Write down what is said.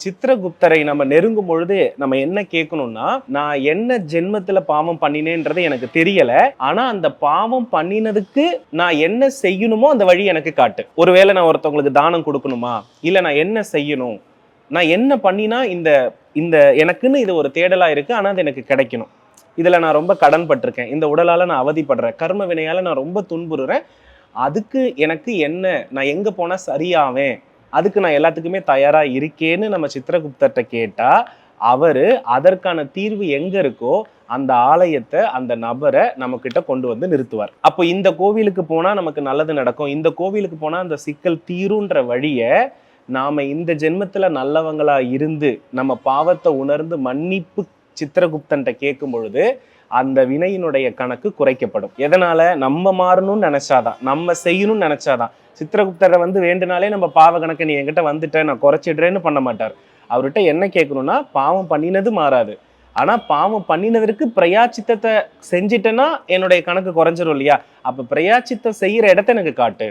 சித்திரகுப்தரை நம்ம நெருங்கும் பொழுது நம்ம என்ன கேட்கணும்னா, நான் என்ன ஜென்மத்துல பாவம் பண்ணினேன்றது எனக்கு தெரியல. ஆனா அந்த பாவம் பண்ணினதுக்கு நான் என்ன செய்யணுமோ அந்த வழி எனக்கு காட்டு. ஒருவேளை நான் ஒருத்தவங்களுக்கு தானம் கொடுக்கணுமா, இல்ல நான் என்ன செய்யணும், நான் என்ன பண்ணினா இந்த இந்த எனக்குன்னு இது ஒரு தேடலா இருக்கு, ஆனா அது எனக்கு கிடைக்கணும். இதுல நான் ரொம்ப கடன் பட்டிருக்கேன், இந்த உடலால நான் அவதிப்படுறேன், கர்ம வினையால நான் ரொம்ப துன்புறுறேன், அதுக்கு எனக்கு என்ன, நான் எங்க போனா சரியாவேன், அதுக்கு நான் எல்லாத்துக்குமே தயாரா இருக்கேன்னு நம்ம சித்திரகுப்தர்கிட்ட கேட்டா, அவரு அதற்கான தீர்வு எங்க இருக்கோ அந்த ஆலயத்தை, அந்த நபரை நம்ம கிட்ட கொண்டு வந்து நிறுத்துவார். அப்போ இந்த கோவிலுக்கு போனா நமக்கு நல்லது நடக்கும், இந்த கோவிலுக்கு போனா அந்த சிக்கல் தீருன்ற வழிய நாம இந்த ஜென்மத்துல நல்லவங்களா இருந்து நம்ம பாவத்தை உணர்ந்து மன்னிப்பு சித்திரகுப்தன்ட்ட கேட்கும் பொழுது அந்த வினையினுடைய கணக்கு குறைக்கப்படும். எதனால? நம்ம மாறணும்னு நினைச்சாதான், நம்ம செய்யணும்னு நினைச்சாதான். சித்திரகுப்தரை வந்து வேண்டுனாலே நம்ம பாவ கணக்கை நீ என்கிட்ட வந்துட்ட நான் குறைச்சிடுறேன்னு பண்ண மாட்டார். அவர்கிட்ட என்ன கேட்கணும்னா, பாவம் பண்ணினது மாறாது, ஆனா பாவம் பண்ணினதற்கு பிரயாச்சித்தத்தை செஞ்சிட்டேன்னா என்னுடைய கணக்கு குறைஞ்சிரும் இல்லையா? அப்ப பிரயாச்சித்தம் செய்யற இடத்த எனக்கு காட்டு.